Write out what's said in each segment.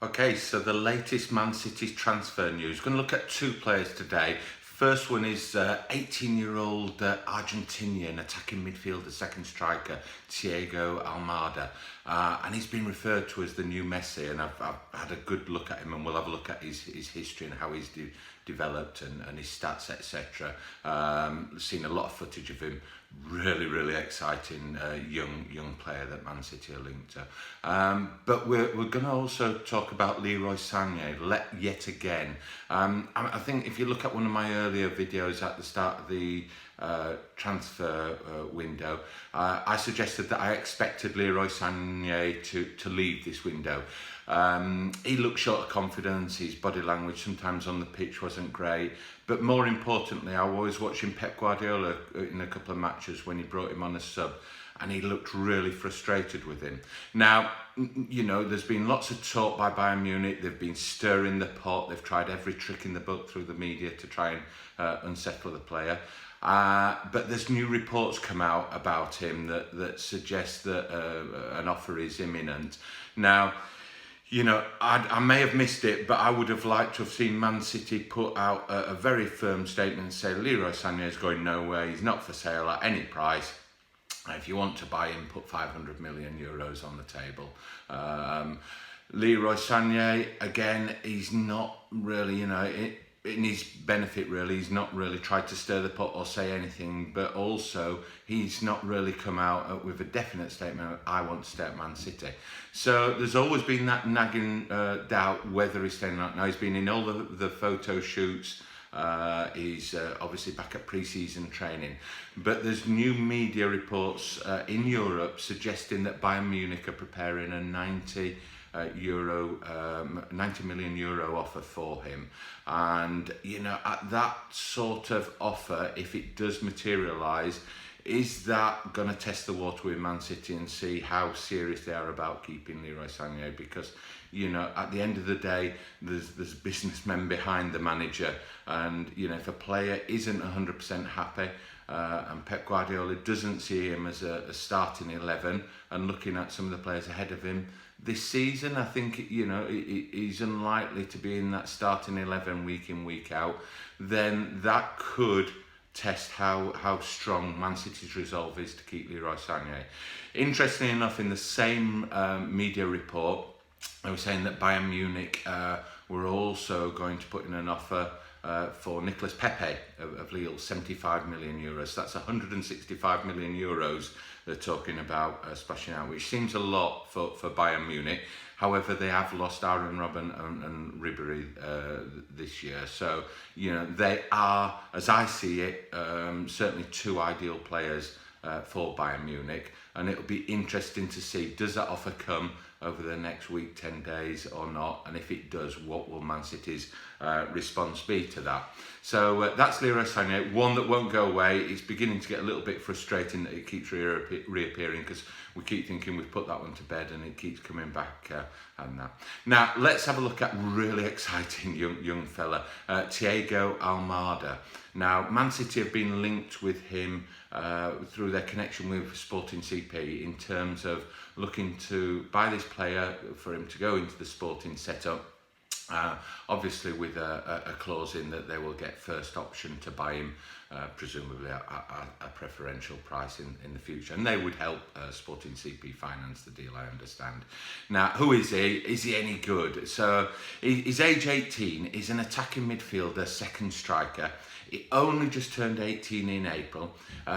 Okay, so the latest Man City's transfer news. We're going to look at two players today. First one is 18-year-old Argentinian attacking midfielder, second striker, Thiago Almada. And he's been referred to as the new Messi, and I've had a good look at him, and we'll have a look at his history and how he's developed and his stats, etc. Seen a lot of footage of him. Really exciting young player that Man City are linked to. But we're going to also talk about Leroy Sane yet again. I think if you look at one of my earlier videos at the start of the transfer window, I suggested that I expected Leroy Sane to leave this window. He looked short of confidence, his body language sometimes on the pitch wasn't great, but more importantly, I was watching Pep Guardiola in a couple of matches when he brought him on as sub, and he looked really frustrated with him. Now, you know, there's been lots of talk by Bayern Munich. They've been stirring the pot. They've tried every trick in the book through the media to try and unsettle the player. But there's new reports come out about him that suggest that an offer is imminent. Now, you know, I may have missed it, but I would have liked to have seen Man City put out a very firm statement and say, Leroy Sane is going nowhere, he's not for sale at any price. If you want to buy him, put 500 million euros on the table. Leroy Sane, again, he's not really, you know, in his benefit really, he's not really tried to stir the pot or say anything, but also he's not really come out with a definite statement, I want to stay at Man City. So there's always been that nagging doubt whether he's staying or not. Now he's been in all the photo shoots, he's obviously back at pre-season training, but there's new media reports in Europe suggesting that Bayern Munich are preparing a 90 million euro offer for him. And you know, at that sort of offer, if it does materialise, is that going to test the water with Man City and see how serious they are about keeping Leroy Sane? Because, you know, at the end of the day, there's businessmen behind the manager, and you know, if a player isn't 100% happy, and Pep Guardiola doesn't see him as a starting 11, and looking at some of the players ahead of him this season, I think, you know, he's unlikely to be in that starting 11 week in, week out. Then that could test how strong Man City's resolve is to keep Leroy Sane. Interestingly enough, in the same media report, they were saying that Bayern Munich were also going to put in an offer for Nicolas Pepe of Lille, 75 million euros. That's 165 million euros they're talking about splashing out, which seems a lot for Bayern Munich. However, they have lost Aaron Robben and Ribéry this year. So, you know, they are, as I see it, certainly two ideal players for Bayern Munich. And it'll be interesting to see, does that offer come over the next week, 10 days or not? And if it does, what will Man City's response be to that? So that's Leroy Sane, one that won't go away. It's beginning to get a little bit frustrating that it keeps reappearing, because we keep thinking we've put that one to bed and it keeps coming back and that. Now, let's have a look at really exciting young fella, Thiago Almada. Now, Man City have been linked with him through their connection with Sporting CP in terms of looking to buy this player for him to go into the Sporting setup. Obviously with a clause in that they will get first option to buy him, presumably at a preferential price in the future, and they would help Sporting CP finance the deal, I understand. Now, who is he? Is he any good? So he's age 18, he's an attacking midfielder, second striker. He only just turned 18 in April.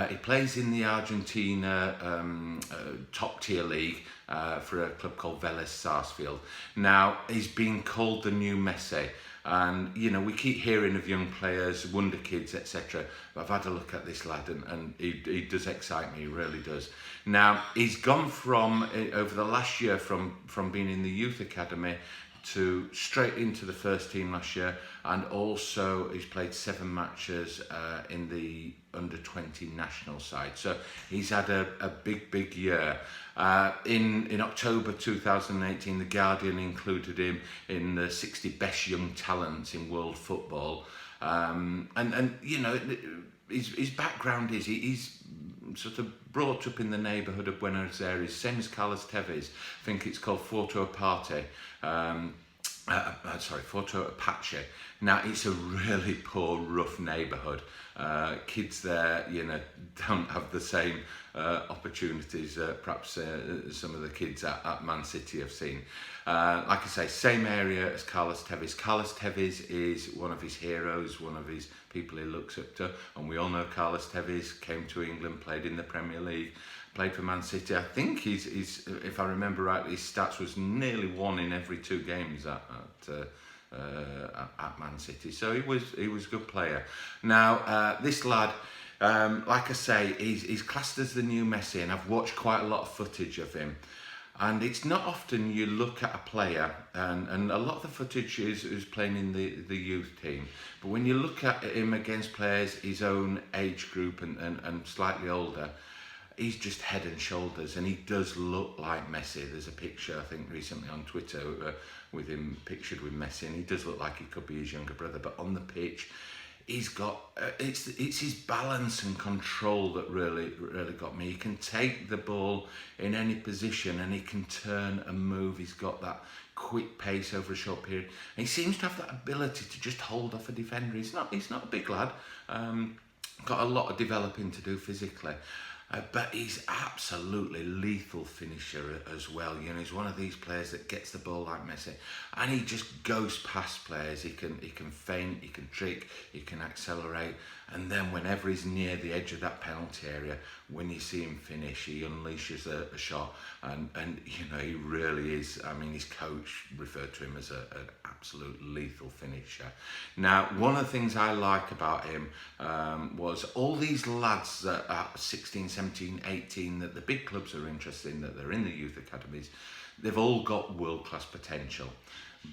He plays in the Argentina top tier league for a club called Vélez Sarsfield. Now, he's been called the new Messi. And, you know, we keep hearing of young players, wonder kids, etc. But I've had a look at this lad and he does excite me, he really does. Now, he's gone from, over the last year, from being in the youth academy to straight into the first team last year, and also he's played 7 matches in the under-20 national side. So he's had a big year. In October 2018, The Guardian included him in the 60 best young talents in world football. And you know, his background is he's sort of brought up in the neighbourhood of Buenos Aires, same as Carlos Tevez. I think it's called Forte Aparte. Forte Apache. Now it's a really poor, rough neighbourhood. Kids there, don't have the same opportunities perhaps some of the kids at Man City have seen. Like I say, same area as Carlos Tevez. Carlos Tevez is one of his heroes, one of his people he looks up to, and we all know Carlos Tevez came to England, played in the Premier League, played for Man City. I think he's if I remember rightly, his stats was nearly 1 in every 2 games at Man City. So he was a good player. Now this lad, like I say, he's classed as the new Messi, and I've watched quite a lot of footage of him. And it's not often you look at a player, and a lot of the footage is playing in the youth team. But when you look at him against players his own age group and slightly older, he's just head and shoulders, and he does look like Messi. There's a picture, I think, recently on Twitter with him pictured with Messi, and he does look like he could be his younger brother. But on the pitch, he's got it's his balance and control that really got me. He can take the ball in any position, and he can turn and move. He's got that quick pace over a short period. And he seems to have that ability to just hold off a defender. He's not a big lad. Got a lot of developing to do physically. But he's absolutely lethal finisher as well. He's one of these players that gets the ball like Messi, and he just goes past players. He can feint, he can trick, he can accelerate, and then whenever he's near the edge of that penalty area, when you see him finish, he unleashes a shot, and he really is. I mean, his coach referred to him as an absolute lethal finisher. Now, one of the things I like about him was all these lads that are 16, 17, 18, that the big clubs are interested in, that they're in the youth academies, they've all got world-class potential.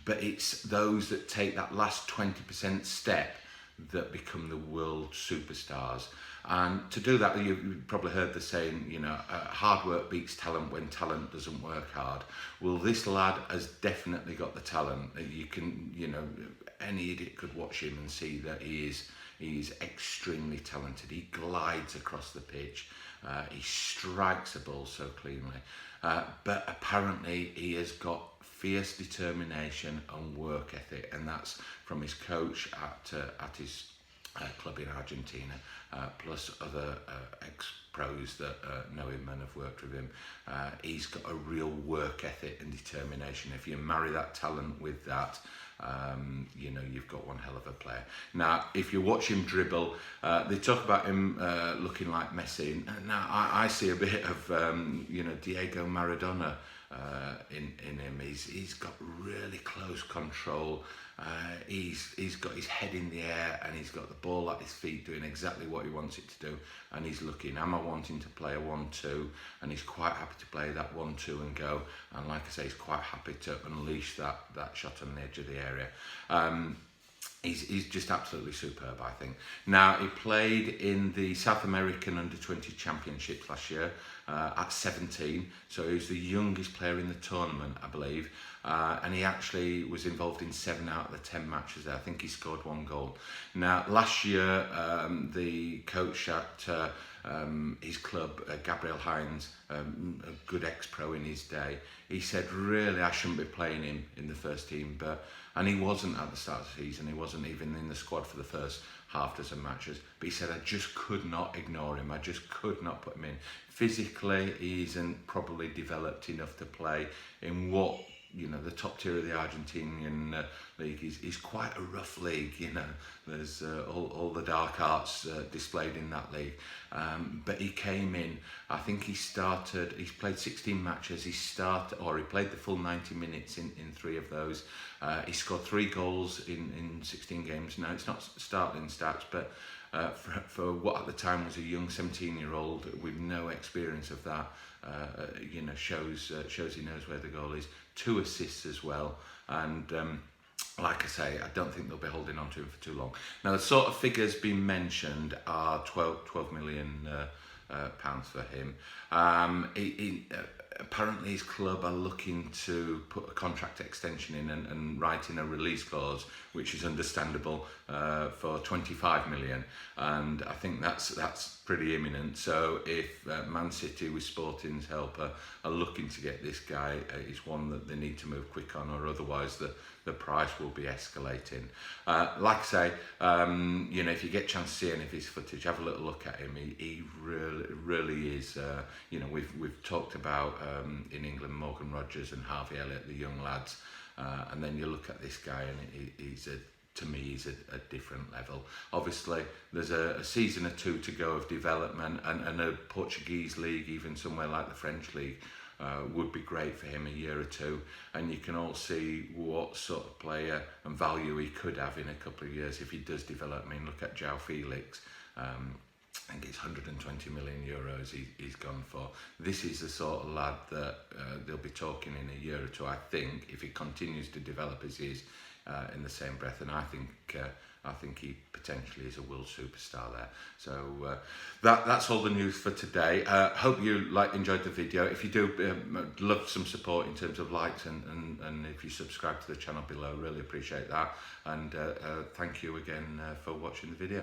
But it's those that take that last 20% step that become the world superstars. And to do that, you've probably heard the saying, hard work beats talent when talent doesn't work hard. Well, this lad has definitely got the talent. You can, any idiot could watch him and see that he's extremely talented. He glides across the pitch. He strikes the ball so cleanly. But apparently he has got fierce determination and work ethic, and that's from his coach at his club in Argentina, plus other ex-pros that know him and have worked with him. He's got a real work ethic and determination. If you marry that talent with that, you've got one hell of a player. Now, if you watch him dribble, they talk about him looking like Messi. Now, I see a bit of, Diego Maradona in him. He's got really close control. He's got his head in the air, and he's got the ball at his feet doing exactly what he wants it to do, and he's looking, am I wanting to play a 1-2, and he's quite happy to play that 1-2 and go, and like I say, he's quite happy to unleash that shot on the edge of the area. He's just absolutely superb, I think. Now, he played in the South American Under-20 Championships last year at 17, so he was the youngest player in the tournament, I believe, and he actually was involved in 7 out of the 10 matches there. I think he scored 1 goal. Now, last year, the coach at his club, Gabriel Hines, a good ex-pro in his day, he said, really, I shouldn't be playing him in the first team, and he wasn't at the start of the season. He wasn't even in the squad for the first half dozen matches. But he said, I just could not ignore him. I just could not put him in. Physically, he isn't probably developed enough to play in what, the top tier of the Argentinian league is quite a rough league. There's all the dark arts displayed in that league. But he came in, I think he's played 16 matches, he played the full 90 minutes in 3 of those. He scored 3 goals in 16 games. Now, it's not startling stats, but for what at the time was a young 17-year-old with no experience of that, shows he knows where the goal is. 2 assists as well, and like I say, I don't think they'll be holding on to him for too long. Now, the sort of figures being mentioned are 12 million pounds for him. apparently his club are looking to put a contract extension in and write in a release clause, which is understandable, for 25 million, and I think that's pretty imminent. So if Man City, with Sporting's help, are looking to get this guy, it's one that they need to move quick on, or otherwise the price will be escalating. Like I say, you know, if you get a chance to see any of his footage, have a little look at him. He really is. You know, we've talked about in England Morgan Rogers and Harvey Elliott, the young lads, and then you look at this guy and he's to me, he's a different level. Obviously, there's a season or two to go of development, and a Portuguese league, even somewhere like the French league, would be great for him, a year or two, and you can all see what sort of player and value he could have in a couple of years if he does develop. I mean, look at João Felix. I think it's 120 million euros he's gone for. This is the sort of lad that they'll be talking in a year or two, I think, if he continues to develop as he is in the same breath. And I think he potentially is a world superstar there. So that's all the news for today. Hope you enjoyed the video. If you do, love some support in terms of likes, and if you subscribe to the channel below, really appreciate that. And thank you again for watching the video.